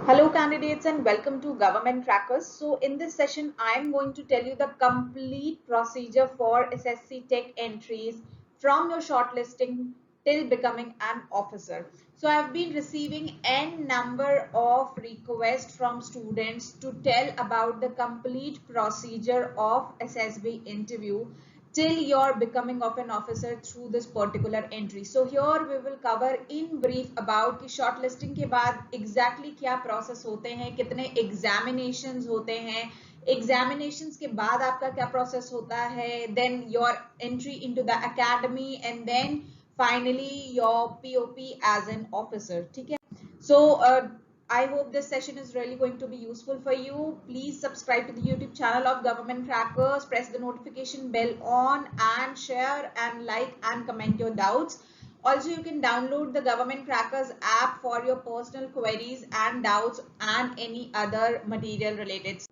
Hello candidates and welcome to Government Trackers. So in this session, I am going to tell you the complete procedure for SSC Tech entries from your shortlisting till becoming an officer. So I've been receiving n number of requests from students to tell about the complete procedure of SSB interview till you're becoming of an officer through this particular entry. So here we will cover in brief about कि shortlisting के बाद exactly क्या process होते हैं, कितने examinations होते हैं, examinations के बाद आपका क्या process होता है, then your entry into the academy and then finally your POP as an officer. ठीक है. So I hope this session is really going to be useful for you. Please subscribe to the YouTube channel of Government Trackers, press the notification bell on and share and like and comment your doubts. Also, you can download the Government Trackers app for your personal queries and doubts and any other material related.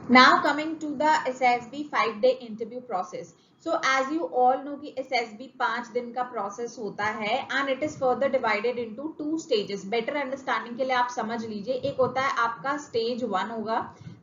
Now coming to the SSB 5-day interview process. So as you all know कि SSB 5 दिन का process होता है and it is further divided into 2 stages. Better understanding के लिए आप समझ लीजिए, एक होता है आपका stage 1 होगा,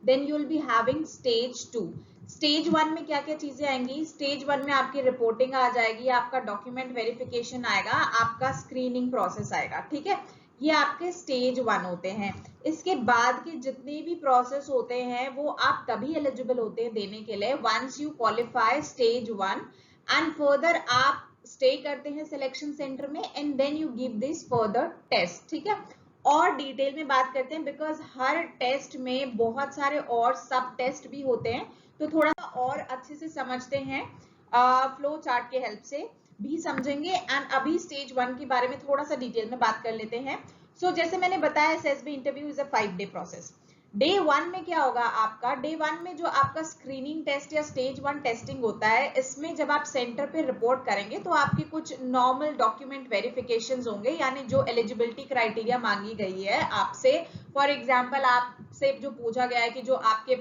then you will be having stage 2. Stage 1 में क्या क्या चीजें आएंगी? स्टेज 1 में आपकी रिपोर्टिंग आ जाएगी, आपका डॉक्यूमेंट वेरिफिकेशन आएगा, आपका स्क्रीनिंग प्रोसेस आएगा. ठीक है, ये आपके स्टेज 1 होते हैं. इसके बाद के जितने भी प्रोसेस होते हैं वो आप तभी एलिजिबल होते हैं देने के लिए once you qualify stage 1 and further आप स्टे करते हैं सिलेक्शन सेंटर में and then you give this further test. ठीक है, और डिटेल में बात करते हैं बिकॉज हर टेस्ट में बहुत सारे और सब टेस्ट भी होते हैं, तो थोड़ा सा और अच्छे से समझते हैं, फ्लो चार्ट के हेल्प से भी समझेंगे. एंड अभी स्टेज 1 के बारे में थोड़ा सा डिटेल में बात कर लेते हैं. सो जैसे मैंने बताया SSB interview is a five day process. Day 1 में क्या होगा आपका? डे 1 में जो आपका स्क्रीनिंग टेस्ट या स्टेज 1 टेस्टिंग होता है, इसमें जब आप सेंटर पे रिपोर्ट करेंगे तो आपके कुछ नॉर्मल डॉक्यूमेंट वेरिफिकेशंस होंगे, यानी जो एलिजिबिलिटी क्राइटेरिया मांगी गई है आपसे. फॉर एग्जांपल आपसे जो पूछा गया है कि जो आपके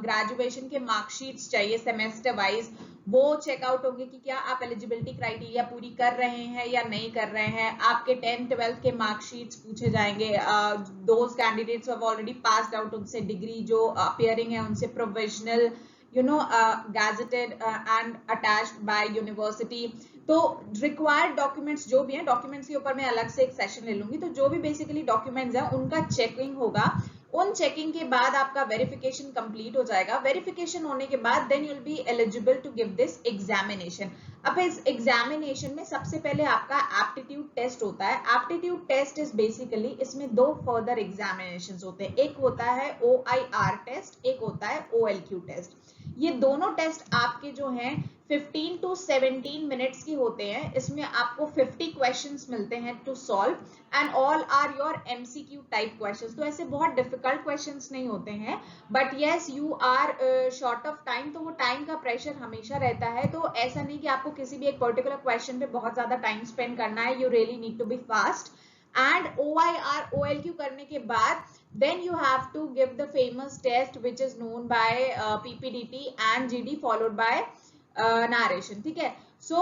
ग्रेजुएशन के मार्कशीट्स चाहिए सेमेस्टर वाइज, वो चेकआउट होंगे कि क्या आप एलिजिबिलिटी क्राइटेरिया पूरी कर रहे हैं या नहीं कर रहे हैं. आपके 10th 12th के मार्कशीट्स पूछे जाएंगे. Those candidates have already passed out, उनसे डिग्री जो अपीयरिंग है उनसे provisional gazetted and attached bye university. तो रिक्वायर्ड डॉक्यूमेंट्स जो भी हैं, डॉक्यूमेंट्स के ऊपर मैं अलग से एक सेशन ले लूंगी. तो जो भी बेसिकली डॉक्यूमेंट्स हैं उनका चेकिंग होगा. उन चेकिंग के बाद आपका वेरिफिकेशन कंप्लीट हो जाएगा. वेरिफिकेशन होने के बाद then you will be eligible to give this examination. अब इस एग्जामिनेशन में सबसे पहले आपका एप्टीट्यूड टेस्ट होता है. एप्टीट्यूड टेस्ट इज बेसिकली, इसमें 2 फर्दर एग्जामिनेशंस होते हैं. एक होता है OIR टेस्ट, एक होता है OLQ टेस्ट. ये दोनों टेस्ट आपके जो हैं 15 to 17 मिनट्स की होते हैं. इसमें आपको 50 क्वेश्चंस मिलते हैं to solve and all are your MCQ type questions. तो ऐसे बहुत डिफिकल्ट क्वेश्चंस नहीं होते हैं, but yes you are short of time, तो वो टाइम का प्रेशर हमेशा रहता है. तो ऐसा नहीं कि आपको किसी भी एक पर्टिकुलर क्वेश्चन पे बहुत ज्यादा टाइम स्पेंड करना है. You really need to be fast. And OIR OLQ करने के बाद then you have to give the famous test which is known by PPDT and GD followed by narration. ठीक है, सो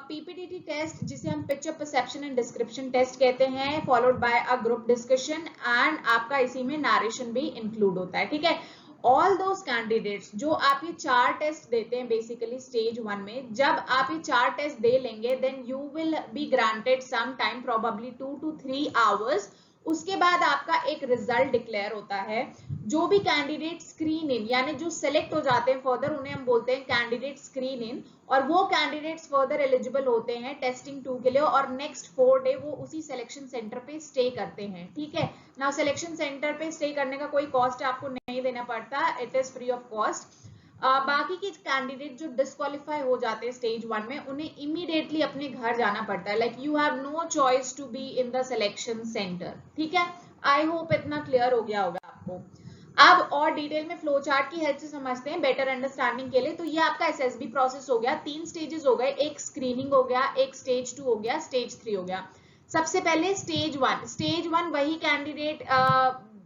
PPDT टेस्ट जिसे हम picture perception and description test कहते हैं, followed by a group discussion and आपका इसी में narration भी इंक्लूड होता है. ठीक है, ऑल दोज कैंडिडेट्स जो आप ये 4 टेस्ट देते हैं बेसिकली स्टेज 1 में, जब आप ये 4 टेस्ट दे लेंगे then you will be granted some time, probably 2 to 3 hours. उसके बाद आपका एक रिजल्ट डिक्लेयर होता है. जो भी कैंडिडेट स्क्रीन इन यानी जो सिलेक्ट हो जाते हैं फर्दर, उन्हें हम बोलते हैं कैंडिडेट स्क्रीन इन, और वो कैंडिडेट्स फर्दर एलिजिबल होते हैं टेस्टिंग 2 के लिए, और नेक्स्ट 4 डे वो उसी सिलेक्शन सेंटर पे स्टे करते हैं. ठीक है, नाउ सिलेक्शन सेंटर पे स्टे करने का कोई कॉस्ट आपको नहीं देना पड़ता, it is free of cost. बाकी के कैंडिडेट जो डिस्क्वालीफाई हो जाते हैं स्टेज 1 में, उन्हें इमीडिएटली अपने घर जाना पड़ता है. Like you have no choice to be in the selection centre. ठीक है, आई होप इतना क्लियर हो गया होगा आपको. अब और डिटेल में फ्लो चार्ट की हेल्प से समझते हैं बेटर अंडरस्टैंडिंग के लिए. तो ये आपका SSB प्रोसेस हो गया. 3 स्टेजेस हो गए, एक स्क्रीनिंग हो गया, एक स्टेज 2 हो गया, स्टेज 3 हो गया. सबसे पहले स्टेज 1. स्टेज 1 वही कैंडिडेट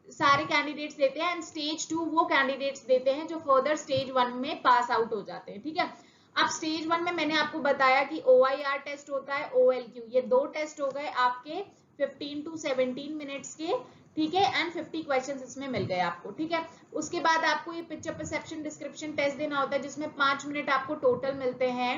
सारे कैंडिडेट्स देते हैं एंड स्टेज 2 वो कैंडिडेट्स देते हैं जो फर्दर स्टेज 1 में पास आउट हो जाते हैं. ठीक है, अब स्टेज 1 में मैंने आपको बताया कि OIR टेस्ट होता है, OLQ, ये 2 टेस्ट हो गए आपके 15 to 17 मिनट्स के. ठीक है, एंड 50 क्वेश्चंस इसमें मिल गए आपको, ठीक है। उसके बाद आपको ये पिक्चर परसेप्शन डिस्क्रिप्शन टेस्ट देना होता है, जिसमें 5 मिनट आपको टोटल मिलते हैं,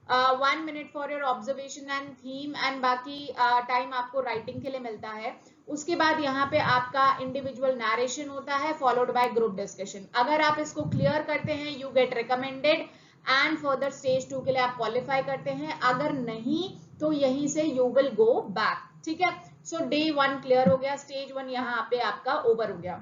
1 minute for your observation and theme, and बाकी टाइम आपको राइटिंग के लिए मिलता है। उसके बाद यहाँ पे आपका इंडिविजुअल नरेशन होता है फॉलोड बाय ग्रुप डिस्कशन। अगर आप इसको क्लियर करते हैं you gate recommended and further stage 2 के लिए आप क्वालिफाई करते हैं, अगर नहीं तो यहीं से यू विल गो बैक, ठीक है। सो डे 1 क्लियर हो गया, स्टेज 1 यहाँ पे आपका ओवर हो गया।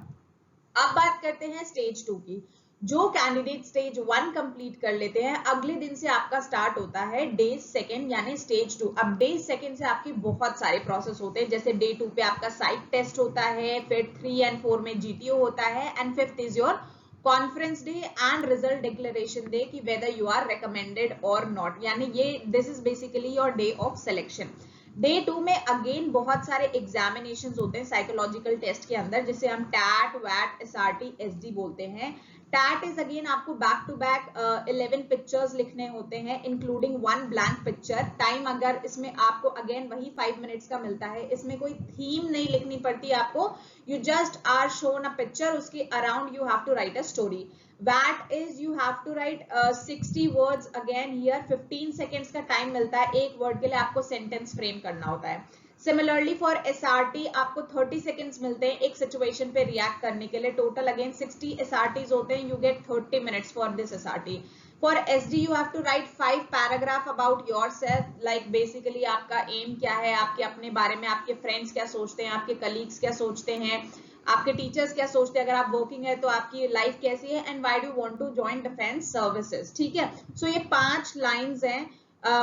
अब बात करते हैं स्टेज 2 की। जो कैंडिडेट स्टेज 1 कंप्लीट कर लेते हैं, अगले दिन से आपका स्टार्ट होता है डे 2 यानी स्टेज 2। अब डे 2 से आपकी बहुत सारे प्रोसेस होते हैं, जैसे डे 2 पे आपका साइट टेस्ट होता है, फिर 3 और 4 में जीटीओ होता है, and 5th is your conference day and result declaration day कि वेदर यू आर रिकमेंडेड और नॉट, यानी ये this is basically your day of selection. Day 2 में अगेन बहुत सारे एग्जामिनेशंस होते हैं साइकोलॉजिकल टेस्ट के अंदर, जिसे हम टैट, वैट, एसआरटी, एसडी बोलते हैं। टैट इज अगेन आपको बैक टू बैक 11 पिक्चर्स लिखने होते हैं इंक्लूडिंग 1 ब्लैंक पिक्चर। टाइम अगर इसमें आपको अगेन वही 5 मिनट्स का मिलता है, इसमें कोई थीम नहीं लिखनी पड़ती आपको, you just are shown a picture, उसके around you have to write a story. That is you have to write 60 words again here, 15 seconds का टाइम मिलता है, एक वर्ड के लिए आपको सेंटेंस फ्रेम करना होता है। सिमिलरली फॉर एसआरटी आपको 30 सेकेंड्स मिलते हैं एक सिचुएशन पे रिएक्ट करने के लिए, टोटल अगेन 60 एसआरटीज होते हैं, you get 30 minutes for this SRT. For SD you have to write 5 paragraph about yourself, like basically आपका एम क्या है, आपके अपने बारे में, आपके फ्रेंड्स क्या सोचते हैं, आपके कलीग्स क्या सोचते हैं, आपके टीचर्स क्या सोचते हैं, अगर आप वर्किंग है तो आपकी लाइफ कैसी है, and why do want to join defence services, ठीक है। सो ये 5 लाइंस हैं,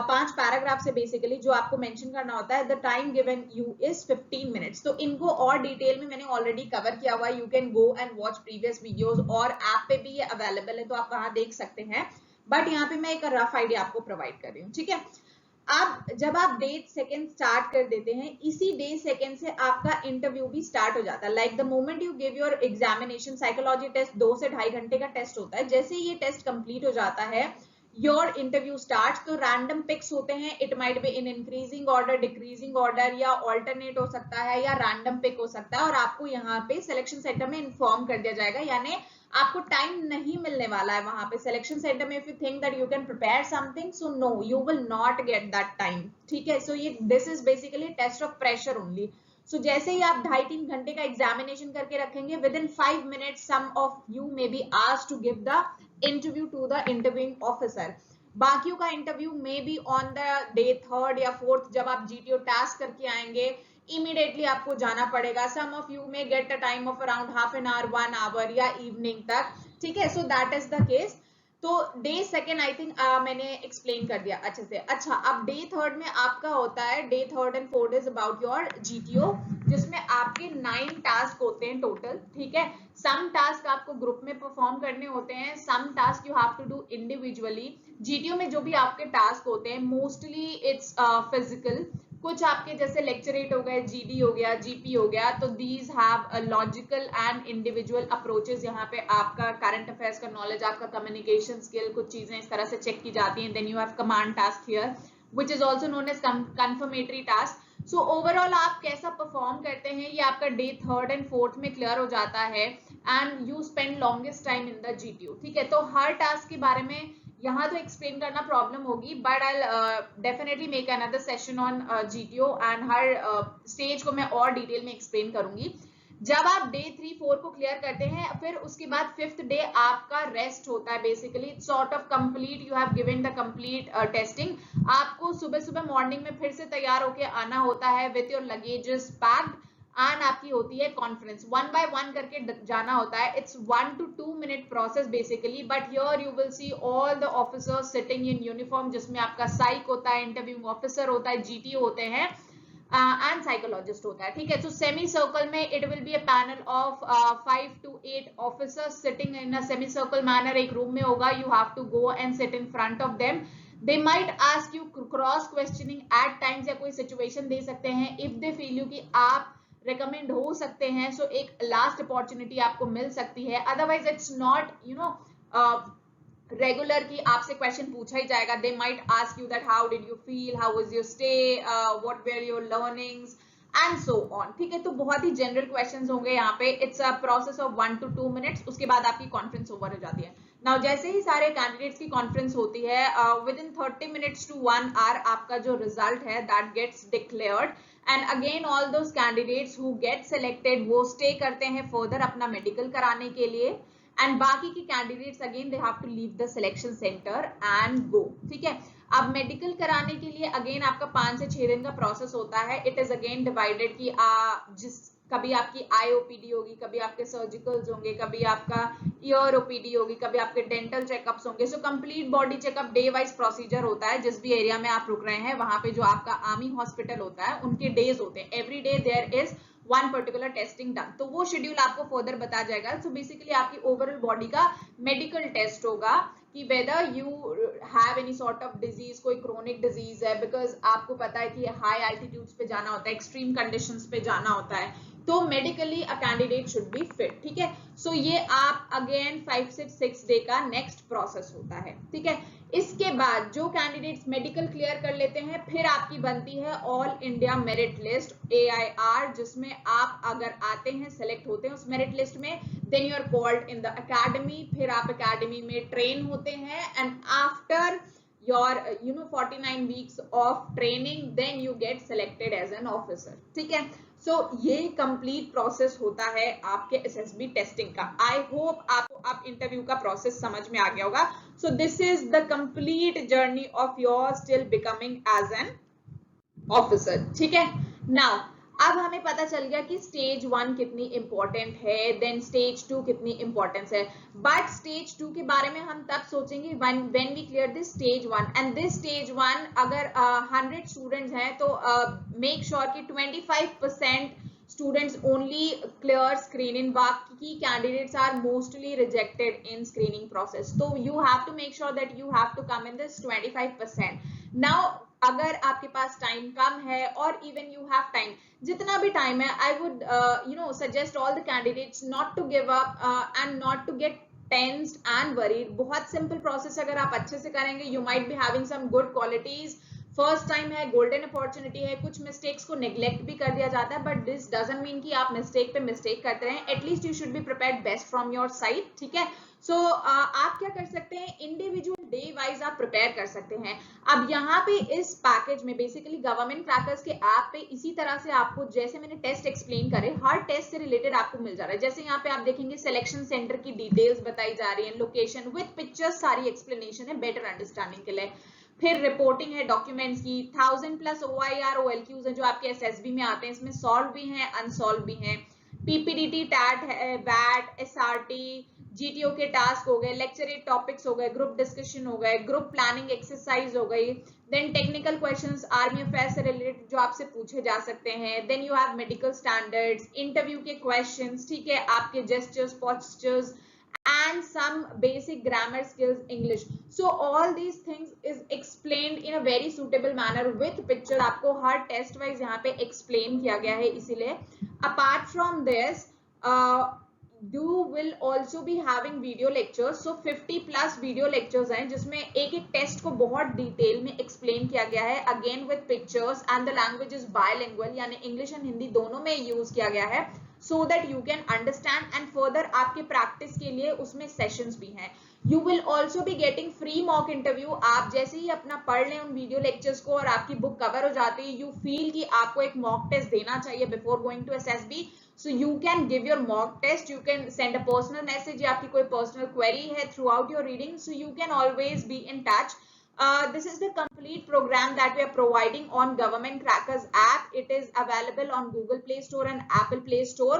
5 पैराग्राफ से बेसिकली जो आपको मेंशन करना होता है। The time given you is 15 minutes. तो इनको और डिटेल में मैंने ऑलरेडी कवर किया हुआ है, you can go and watch previous videos, और ऐप पे भी ये अवेलेबल है तो आप वहां देख सकते हैं, बट यहाँ पे मैं एक रफ आइडिया आपको प्रोवाइड कर रही हूँ, ठीक है। अब जब आप डे 2 स्टार्ट कर देते हैं, इसी डे 2 से आपका इंटरव्यू भी स्टार्ट हो जाता है। Like the moment you give your examination, psychology test 2 से 2.5 घंटे का टेस्ट होता है, जैसे ही ये टेस्ट कंप्लीट हो जाता है योर इंटरव्यू स्टार्ट। तो रैंडम पिक्स होते हैं, it might be in increasing order, decreasing order, या ऑल्टरनेट हो सकता है, या रैंडम पिक हो सकता है, और आपको यहाँ पे सिलेक्शन सेंटर में इन्फॉर्म कर दिया जाएगा, यानी आपको टाइम नहीं मिलने वाला है वहां पे सिलेक्शन सेंटर में। If you think that you can prepare something, so no, you will not get that time, ठीक है। सो ये this is basically test of pressure only. So जैसे ही आप 2.5-3 घंटे का एग्जामिनेशन करके रखेंगे, within 5 minutes some of you may be asked to give the interview to the interviewing officer. बाकियों का interview may be on the day 3rd या 4th, जब आप जीटीओ टास्क करके आएंगे इमीडिएटली आपको जाना पड़ेगा। Some of you may get a time of around half an hour, 1 hour, या इवनिंग तक, ठीक है। So that is the case. तो डे 2 आई थिंक मैंने एक्सप्लेन कर दिया अच्छे से। अच्छा, अब डे 3rd में आपका होता है, day 3rd and 4th is about your GTO, जिसमें आपके 9 टास्क होते हैं टोटल, ठीक है। सम टास्क आपको ग्रुप में परफॉर्म करने होते हैं, some task you have to do individually. GTO में जो भी आपके टास्क होते हैं मोस्टली इट्स फिजिकल, कुछ आपके जैसे लेक्चरेट हो गए, जीडी हो गया, जीपी हो गया, तो these have logical and individual approaches. यहाँ पे आपका करंट अफेयर्स का नॉलेज, आपका कम्युनिकेशन स्किल, कुछ चीजें इस तरह से चेक की जाती हैं। Then you have command task here which is also known as confirmatory task. So overall आप कैसा परफॉर्म करते हैं ये आपका डे 3rd एंड 4th में क्लियर हो जाता है, and you spend longest time in the GTO, ठीक है। तो हर टास्क के बारे में यहाँ तो एक्सप्लेन करना प्रॉब्लम होगी, but I definitely make another session on GTO, and her stage को मैं और डिटेल में एक्सप्लेन करूंगी। जब आप डे 3-4 को क्लियर करते हैं, फिर उसके बाद 5th डे आपका रेस्ट होता है। Basically sort of complete, you have given the complete testing. आपको सुबह सुबह मॉर्निंग में फिर से तैयार होके आना होता है with your luggages packed, and आपकी होती है कॉन्फ्रेंस, 1 by 1 करके जाना होता है। It's 1 to 2 minute process basically, but here you will see all the officers sitting in uniform, जिसमें आपका साइक होता है, इंटरव्यूइंग ऑफिसर होता है, जीटीओ होते हैं, एंड साइकोलॉजिस्ट होता है, ठीक है। सो सेमी सर्कल में it will be a panel of 5 to 8 officers sitting in a semi circle manner, एक रूम में होगा। You have to go and sit in front of them. They might ask you cross questioning at times, या कोई situation दे सकते हैं if they feel you कि आप recommend हो सकते हैं, सो एक लास्ट अपॉर्चुनिटी आपको मिल सकती है। Otherwise it's not you know regular की आपसे क्वेश्चन पूछा ही जाएगा। दे might ask you that how did you feel, how was your stay, what were your learnings, and so on. ठीक है, तो बहुत ही जनरल क्वेश्चंस होंगे यहाँ पे। It's a process of 1 to 2 minutes, उसके बाद आपकी कॉन्फ्रेंस ओवर हो जाती है। नाउ जैसे ही सारे कैंडिडेट्स की कॉन्फ्रेंस होती है, within 30 minutes to 1 hour आपका जो रिजल्ट है that gets declared, and again all those candidates who get selected वो स्टे करते हैं फर्दर अपना मेडिकल कराने के लिए, एंड बाकी की candidates again they have to leave the selection centre and go. ठीक है, अब मेडिकल कराने के लिए अगेन आपका 5 से 6 दिन का प्रोसेस होता है। इट इज अगेन डिवाइडेड कि जिस कभी आपकी आई ओपीडी होगी, कभी आपके सर्जिकल्स होंगे, कभी आपका ईयर ओपीडी होगी, कभी आपके डेंटल चेकअप्स होंगे। So complete body checkup day wise procedure होता है। जिस भी एरिया में आप रुक रहे हैं वहां पे जो आपका आर्मी हॉस्पिटल होता है उनके डेज होते हैं। Every day there is one particular testing done, तो वो शेड्यूल आपको फर्दर बताया जाएगा। सो बेसिकली आपकी ओवरऑल बॉडी का मेडिकल टेस्ट होगा कि whether you have any sort of disease, कोई क्रोनिक डिजीज है, बिकॉज आपको पता है कि हाई एल्टीट्यूड्स पे जाना होता है, एक्सट्रीम कंडीशंस पे जाना होता है, तो medically a candidate should be fit. ठीक है, सो ये आप अगेन 5 से 6 डे का नेक्स्ट प्रोसेस होता है। ठीक है, इसके बाद जो कैंडिडेट्स मेडिकल क्लियर कर लेते हैं फिर आपकी बनती है all India merit list AIR, जिसमें आप अगर आते हैं, सेलेक्ट होते हैं उस मेरिट लिस्ट में, then you are called in the academy. फिर आप अकेडमी में ट्रेन होते हैं, and after your 49 weeks of training then you get selected as an officer। ठीक है, सो ये कंप्लीट प्रोसेस होता है आपके SSB टेस्टिंग का। आई होप आपको आप इंटरव्यू का प्रोसेस समझ में आ गया होगा। So this is the complete journey of yours till becoming as an officer. ठीक है, नाउ अब हमें पता चल गया कि स्टेज 1 कितनी इंपॉर्टेंट है, देन स्टेज 2 कितनी इंपॉर्टेंस है। बट स्टेज 2 के बारे में हम तब सोचेंगे when we clear this stage 1, and this stage 1 अगर 100 स्टूडेंट्स हैं तो मेक श्योर कि 25% students only clear screening, बाकी candidates are mostly rejected in screening process, so you have to make sure that you have to come in this 25%। now अगर आपके पास time कम है और even you have time, जितना भी time है, I would suggest all the candidates not to give up and not to get tensed and worried. बहुत simple process अगर आप अच्छे से करेंगे, you might be having some good qualities, first time है, गोल्डन अपॉर्चुनिटी है, कुछ मिस्टेक्स को नेग्लेक्ट भी कर दिया जाता है, बट दिस डजंट मीन कि आप मिस्टेक पे मिस्टेक करते रहें। At least you should be prepared best from your side. ठीक है, सो आप क्या कर सकते हैं, इंडिविजुअल डे वाइज आप प्रिपेयर कर सकते हैं। अब यहाँ पे इस पैकेज में बेसिकली गवर्नमेंट क्रैकर्स के ऐप पे इसी तरह से आपको, जैसे मैंने टेस्ट एक्सप्लेन करे, हर टेस्ट से रिलेटेड आपको मिल जा रहा है। जैसे यहाँ पे आप देखेंगे सिलेक्शन सेंटर की डिटेल्स बताई जा रही है, लोकेशन विद पिक्चर्स, सारी एक्सप्लेनेशन है बेटर अंडरस्टैंडिंग के लिए। फिर रिपोर्टिंग है डॉक्यूमेंट्स की, 1000+ OIR OLQs हैं जो आपके SSB में आते हैं, इसमें सॉल्व भी हैं, अनसॉल्व भी हैं। PPDT, टैट है, वैट, SRT, GTO के टास्क हो गए, लेक्चर टॉपिक्स हो गए, ग्रुप डिस्कशन हो गए, ग्रुप प्लानिंग एक्सरसाइज हो गई, then technical questions army affairs से रिलेटेड जो आपसे पूछे जा सकते हैं, then you have medical standards, interview के क्वेश्चंस, ठीक है, आपके gestures, postures, and some basic grammar skills English। so all these things is explained in a very suitable manner with picture, आपको हर टेस्ट वाइज यहाँ पे explain किया गया है। इसीलिए apart from this you will also be having video lectures, so 50+ video lectures हैं जिसमें एक एक टेस्ट को बहुत डिटेल में explain किया गया है, again with pictures, and the language is bilingual, यानी इंग्लिश एंड हिंदी दोनों में यूज किया गया है, so that you can understand, and further आपके प्रैक्टिस के लिए उसमें सेशंस भी हैं। You will also be getting free mock interview। आप जैसे ही अपना पढ़ लें उन वीडियो लेक्चर्स को और आपकी बुक कवर हो जाती है, you feel कि आपको एक मॉक टेस्ट देना चाहिए before going to SSB, so you can give your mock test, you can send a personal message या आपकी कोई personal query है throughout your reading, so you can always be in touch। This is the complete program that we are providing on Government Crackers app। It is available on Google Play Store and Apple Play Store।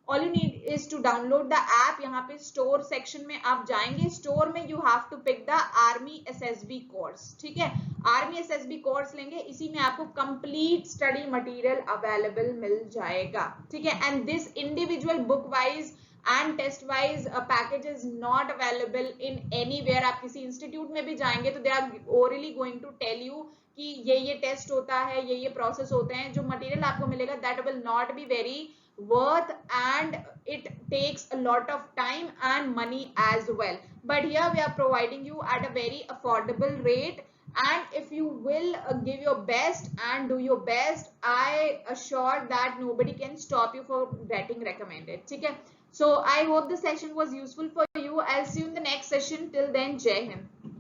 All you need is to download the app। यहाँ पे store section में आप जाएंगे, store में you have to pick the Army SSB course। ठीक है, Army SSB course लेंगे, इसी में आपको complete study material available मिल जाएगा। ठीक है, and this individual book wise and test wise package is not available in anywhere। आप किसी इंस्टीट्यूट में भी जाएंगे तो they are orally going to tell you कि ये टेस्ट होता है, ये प्रोसेस होते हैं। जो मटेरियल आपको मिलेगा that will not be very worth and it takes a lot of time and money as well, but here we are providing you at a very affordable rate and if you will give your best and do your best, I assure that nobody can stop you for getting recommended. Okay, so I hope the session was useful for you. I'll see you in the next session. Till then, Jai Hind.